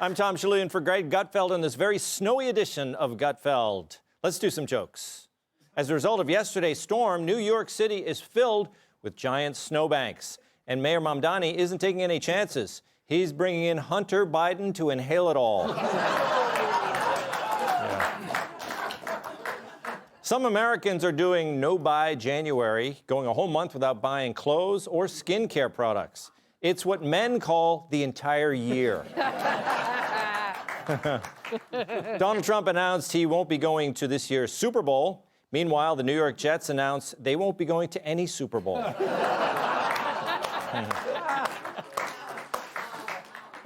I'm Tom Shillue in for Greg Gutfeld in this very snowy edition of Gutfeld. Let's do some jokes. As a result of yesterday's storm, New York City is filled with giant snowbanks. And Mayor Mamdani isn't taking any chances. He's bringing in Hunter Biden to inhale it all. Some Americans are doing no-buy January, going a whole month without buying clothes or skincare products. It's what men call the entire year. Donald Trump announced he won't be going to this year's Super Bowl. Meanwhile, the New York Jets announced they won't be going to any Super Bowl.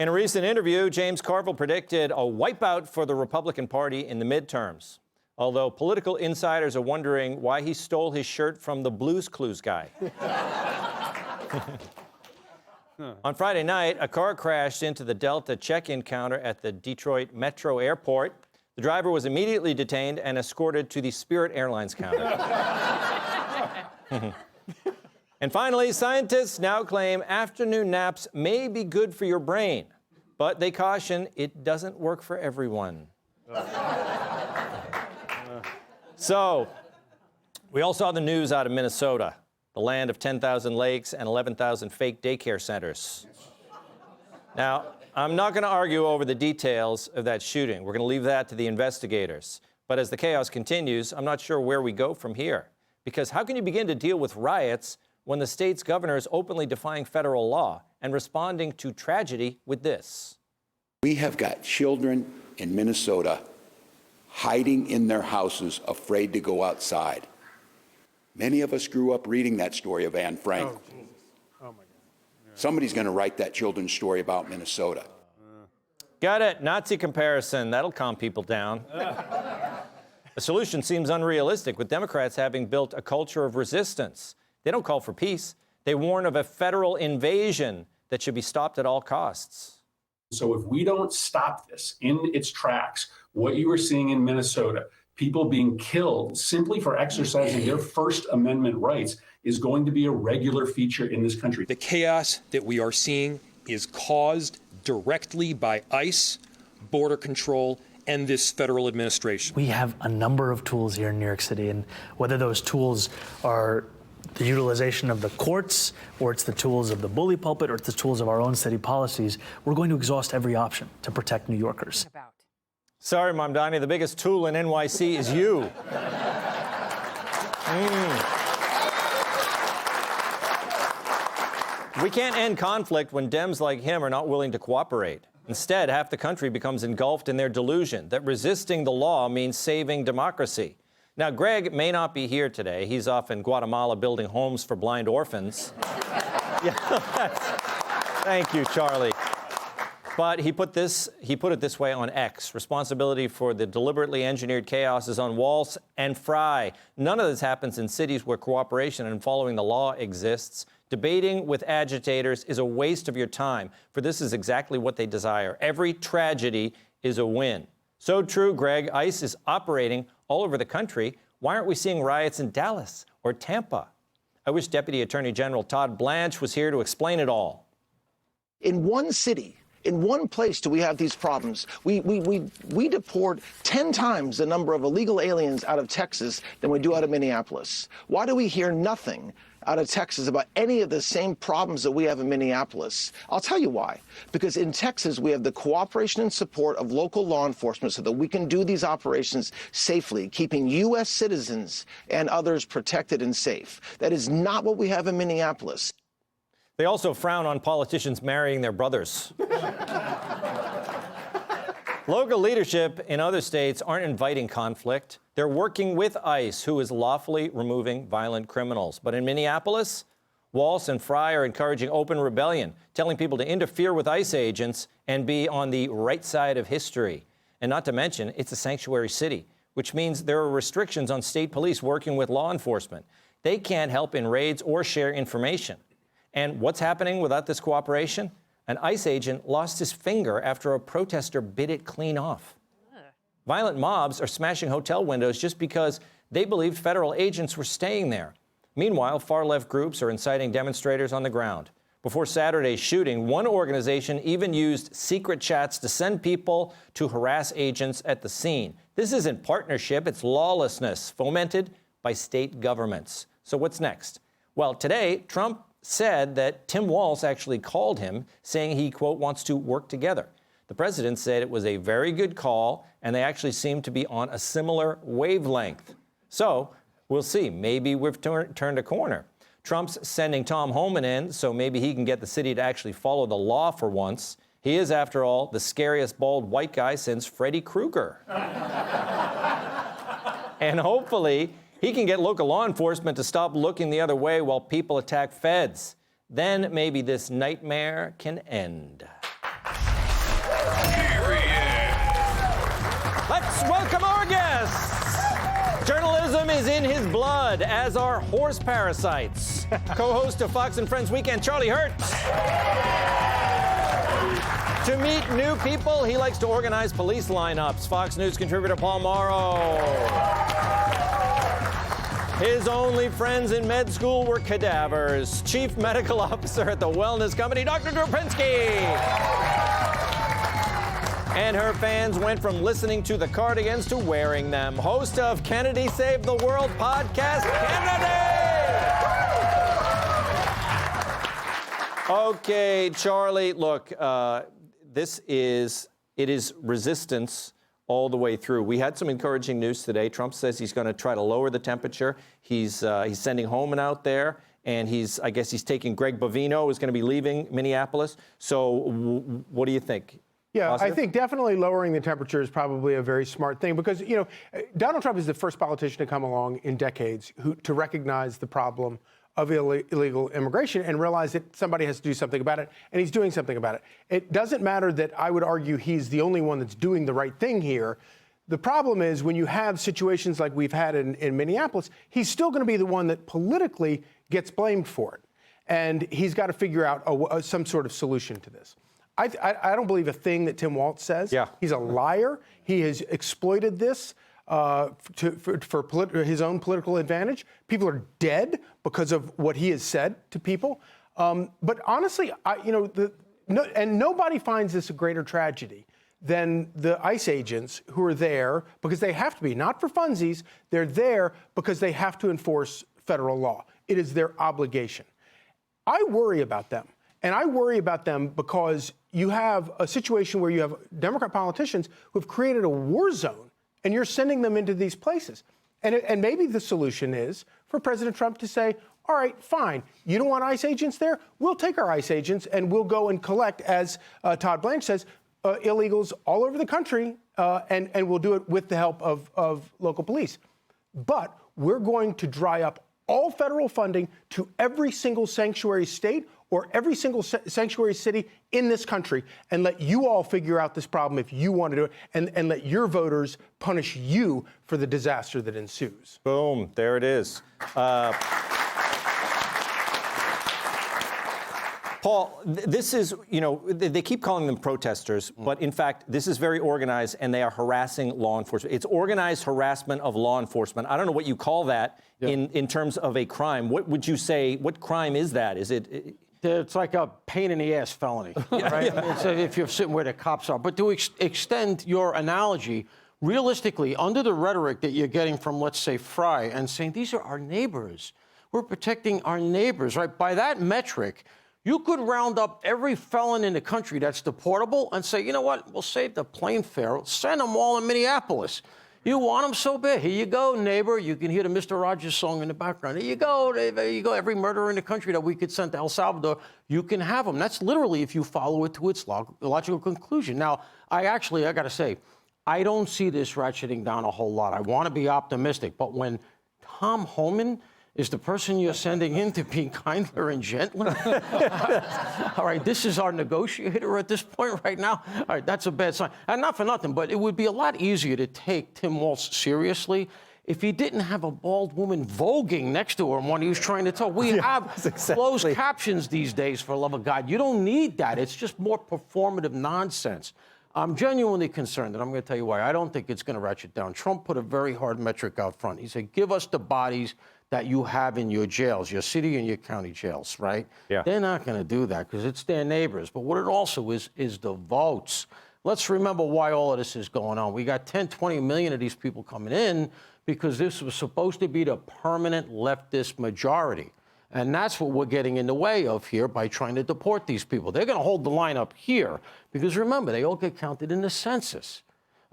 In a recent interview, James Carville predicted a wipeout for the Republican Party in the midterms, although political insiders are wondering why he stole his shirt from the Blues Clues guy. On Friday night, a car crashed into the Delta check-in counter at the Detroit Metro Airport. The driver was immediately detained and escorted to the Spirit Airlines counter. And finally, scientists now claim afternoon naps may be good for your brain, but they caution it doesn't work for everyone. So, we all saw the news out of Minnesota, the land of 10,000 lakes and 11,000 fake daycare centers. Now, I'm not going to argue over the details of that shooting. We're going to leave that to the investigators. But as the chaos continues, I'm not sure where we go from here. Because how can you begin to deal with riots when the state's governor is openly defying federal law and responding to tragedy with this? We have got children in Minnesota hiding in their houses, afraid to go outside. Many of us grew up reading that story of Anne Frank. Oh, Jesus. Oh, my God. Yeah. Somebody's going to write that children's story about Minnesota. Got it. Nazi comparison. That'll calm people down. The solution seems unrealistic, with Democrats having built a culture of resistance. They don't call for peace. They warn of a federal invasion that should be stopped at all costs. So if we don't stop this in its tracks, what you are seeing in Minnesota, people being killed simply for exercising their First Amendment rights, is going to be a regular feature in this country. The chaos that we are seeing is caused directly by ICE, border control, and this federal administration. We have a number of tools here in New York City, and whether those tools are the utilization of the courts, or it's the tools of the bully pulpit, or it's the tools of our own city policies, we're going to exhaust every option to protect New Yorkers. Sorry, Mamdani, the biggest tool in NYC is you. We can't end conflict when Dems like him are not willing to cooperate. Instead, half the country becomes engulfed in their delusion that resisting the law means saving democracy. Now, Greg may not be here today. He's off in Guatemala building homes for blind orphans. Thank you, Charlie. But he put it this way on X. Responsibility for the deliberately engineered chaos is on Walz and Fry. None of this happens in cities where cooperation and following the law exists. Debating with agitators is a waste of your time, for this is exactly what they desire. Every tragedy is a win. So true, Greg. ICE is operating all over the country. Why aren't we seeing riots in Dallas or Tampa? I wish Deputy Attorney General Todd Blanche was here to explain it all. In one city, in one place do we have these problems. We deport 10 times the number of illegal aliens out of Texas than we do out of Minneapolis. Why do we hear nothing out of Texas about any of the same problems that we have in Minneapolis? I'll tell you why. Because in Texas, we have the cooperation and support of local law enforcement so that we can do these operations safely, keeping U.S. citizens and others protected and safe. That is not what we have in Minneapolis. They also frown on politicians marrying their brothers. Local leadership in other states aren't inviting conflict. They're working with ICE, who is lawfully removing violent criminals. But in Minneapolis, Walz and Fry are encouraging open rebellion, telling people to interfere with ICE agents and be on the right side of history. And not to mention, it's a sanctuary city, which means there are restrictions on state police working with law enforcement. They can't help in raids or share information. And what's happening without this cooperation? An ICE agent lost his finger after a protester bit it clean off. Violent mobs are smashing hotel windows just because they believed federal agents were staying there. Meanwhile, far-left groups are inciting demonstrators on the ground. Before Saturday's shooting, one organization even used secret chats to send people to harass agents at the scene. This isn't partnership, it's lawlessness fomented by state governments. So what's next? Well, today, Trump said that Tim Walz actually called him, saying he, quote, wants to work together. The president said it was a very good call, and they actually seem to be on a similar wavelength. So we'll see. Maybe we've turned a corner. Trump's sending Tom Homan in, so maybe he can get the city to actually follow the law for once. He is, after all, the scariest bald white guy since Freddy Krueger. And hopefully, he can get local law enforcement to stop looking the other way while people attack feds. Then maybe this nightmare can end. Let's welcome our guests. Journalism is in his blood, as are horse parasites. Co-host of Fox and Friends Weekend, Charlie Hertz. To meet new people, he likes to organize police lineups. Fox News contributor Paul Morrow. His only friends in med school were cadavers. Chief Medical Officer at the wellness company, Dr. Drew Pinsky. And her fans went from listening to the Cardigans to wearing them. Host of Kennedy Saved the World podcast, Kennedy! Okay, Charlie, look, it is resistance all the way through. We had some encouraging news today. Trump says he's going to try to lower the temperature. He's sending Homan out there, and I guess he's taking Greg Bovino, who's going to be leaving Minneapolis. So what do you think? Yeah, Positive? I think definitely lowering the temperature is probably a very smart thing because, you know, Donald Trump is the first politician to come along in decades to recognize the problem of illegal immigration and realize that somebody has to do something about it, and he's doing something about it. It doesn't matter that I would argue he's the only one that's doing the right thing here. The problem is when you have situations like we've had in Minneapolis, he's still going to be the one that politically gets blamed for it. And he's got to figure out some sort of solution to this. I don't believe a thing that Tim Walz says. Yeah. He's a liar. He has exploited this for his own political advantage. People are dead because of what he has said to people. But honestly, nobody finds this a greater tragedy than the ICE agents who are there because they have to be, not for funsies. They're there because they have to enforce federal law. It is their obligation. I worry about them. And I worry about them because you have a situation where you have Democrat politicians who have created a war zone, and you're sending them into these places. And maybe the solution is for President Trump to say, all right, fine, you don't want ICE agents there? We'll take our ICE agents and we'll go and collect, as Todd Blanche says, illegals all over the country, and we'll do it with the help of local police. But we're going to dry up all federal funding to every single sanctuary state or every single sanctuary city in this country and let you all figure out this problem if you want to do it, and let your voters punish you for the disaster that ensues. Boom, there it is. Paul, this is, they keep calling them protesters, but in fact, this is very organized, and they are harassing law enforcement. It's organized harassment of law enforcement. I don't know what you call that in terms of a crime. What would you say, what crime is that? Is it... It's like a pain-in-the-ass felony, right? Yeah. It's if you're sitting where the cops are. But to extend your analogy, realistically, under the rhetoric that you're getting from, let's say, Fry, and saying, these are our neighbors. We're protecting our neighbors, right? By that metric, you could round up every felon in the country that's deportable and say, you know what, we'll save the plane fare, send them all in Minneapolis. You want them so bad. Here you go, neighbor. You can hear the Mr. Rogers song in the background. There you go. There you go. Every murderer in the country that we could send to El Salvador, you can have them. That's literally if you follow it to its logical conclusion. Now, I got to say, I don't see this ratcheting down a whole lot. I want to be optimistic. But when Tom Homan is the person you're sending in to be kinder and gentler? All right, this is our negotiator at this point right now? All right, that's a bad sign. And not for nothing, but it would be a lot easier to take Tim Walz seriously if he didn't have a bald woman voguing next to him when he was trying to talk. We have closed captions these days, for the love of God. You don't need that. It's just more performative nonsense. I'm genuinely concerned, and I'm going to tell you why. I don't think it's going to ratchet down. Trump put a very hard metric out front. He said, give us the bodies that you have in your jails, your city and your county jails, right? Yeah. They're not going to do that because it's their neighbors. But what it also is the votes. Let's remember why all of this is going on. We got 10, 20 million of these people coming in because this was supposed to be the permanent leftist majority. And that's what we're getting in the way of here by trying to deport these people. They're going to hold the line up here because remember, they all get counted in the census.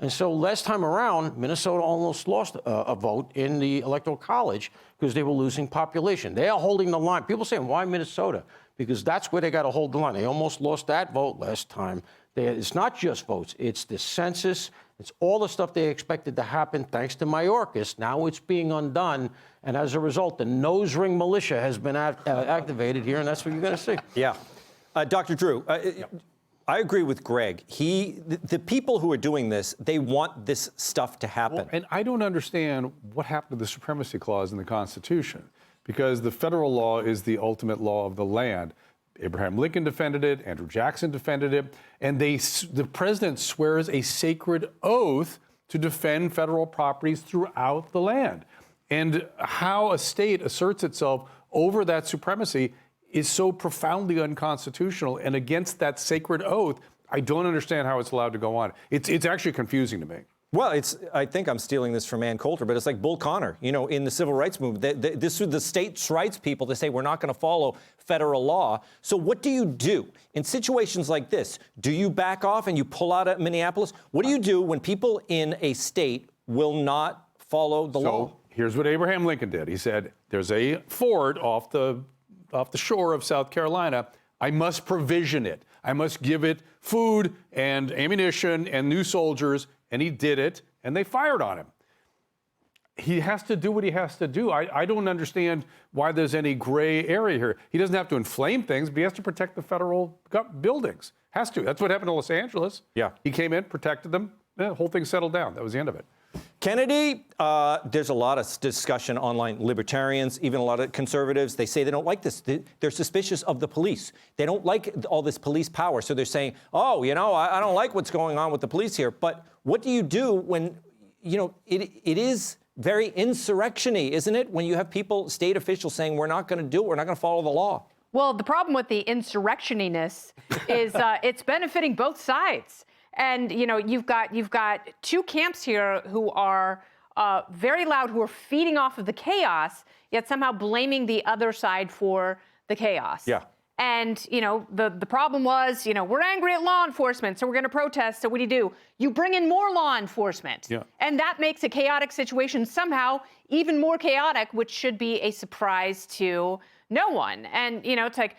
And so last time around, Minnesota almost lost a vote in the Electoral College because they were losing population. They are holding the line. People saying, why Minnesota? Because that's where they got to hold the line. They almost lost that vote last time. It's not just votes. It's the census. It's all the stuff they expected to happen thanks to Mayorkas. Now it's being undone. And as a result, the nose ring militia has been activated here, and that's what you're going to see. Yeah. Dr. Drew, I agree with Greg. The people who are doing this, they want this stuff to happen. Well, and I don't understand what happened to the Supremacy Clause in the Constitution, because the federal law is the ultimate law of the land. Abraham Lincoln defended it, Andrew Jackson defended it, and the president swears a sacred oath to defend federal properties throughout the land. And how a state asserts itself over that supremacy is so profoundly unconstitutional and against that sacred oath. I don't understand how it's allowed to go on. It's actually confusing to me. Well, I think I'm stealing this from Ann Coulter, but it's like Bull Connor, in the civil rights movement. This was the states' rights people to say we're not going to follow federal law. So what do you do in situations like this? Do you back off and you pull out of Minneapolis? What do you do when people in a state will not follow the law? So here's what Abraham Lincoln did. He said, there's a ford off the shore of South Carolina. I must provision it. I must give it food and ammunition and new soldiers. And he did it, and they fired on him. He has to do what he has to do. I don't understand why there's any gray area here. He doesn't have to inflame things, but he has to protect the federal buildings. Has to. That's what happened to Los Angeles. Yeah. He came in, protected them. The whole thing settled down. That was the end of it. Kennedy, there's a lot of discussion online. Libertarians, even a lot of conservatives, they say they don't like this. They're suspicious of the police. They don't like all this police power. So they're saying, oh, I don't like what's going on with the police here. But what do you do when, it is very insurrection-y, isn't it? When you have people, state officials saying, we're not going to do it, we're not going to follow the law. Well, the problem with the insurrection-iness is it's benefiting both sides. And, you've got two camps here who are very loud, who are feeding off of the chaos, yet somehow blaming the other side for the chaos. Yeah. And, the problem was, we're angry at law enforcement, so we're going to protest. So what do? You bring in more law enforcement. Yeah. And that makes a chaotic situation somehow even more chaotic, which should be a surprise to no one. And, it's like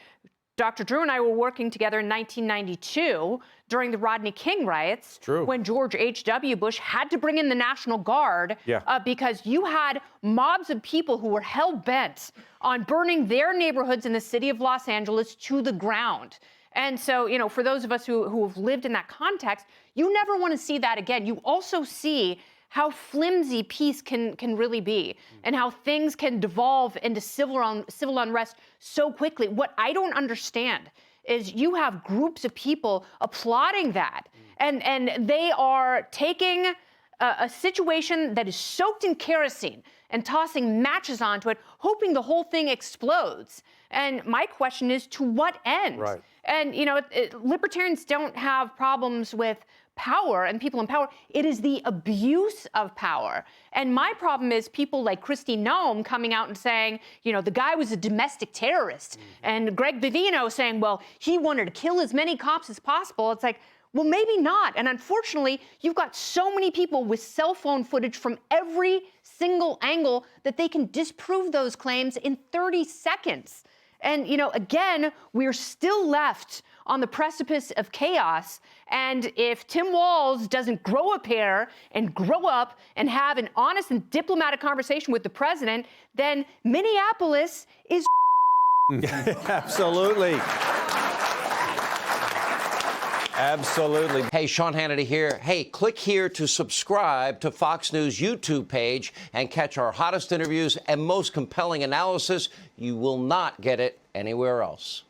Dr. Drew and I were working together in 1992 during the Rodney King riots. True. When George H.W. Bush had to bring in the National Guard because you had mobs of people who were hell-bent on burning their neighborhoods in the city of Los Angeles to the ground. And so, for those of us who have lived in that context, you never want to see that again. You also see how flimsy peace can really be and how things can devolve into civil unrest so quickly. What I don't understand is you have groups of people applauding that, and they are taking a situation that is soaked in kerosene and tossing matches onto it, hoping the whole thing explodes. And my question is, to what end? Right. And, libertarians don't have problems with power and people in power. It is the abuse of power. And my problem is people like Kristi Noem coming out and saying, the guy was a domestic terrorist. And Greg Bivino saying, well, he wanted to kill as many cops as possible. It's like, well, maybe not. And unfortunately, you've got so many people with cell phone footage from every single angle that they can disprove those claims in 30 seconds. And, again, we're still left on the precipice of chaos. And if Tim Walz doesn't grow a pair and grow up and have an honest and diplomatic conversation with the president, then Minneapolis is Absolutely. Absolutely. Hey, Sean Hannity here. Hey, click here to subscribe to Fox News YouTube page and catch our hottest interviews and most compelling analysis. You will not get it anywhere else.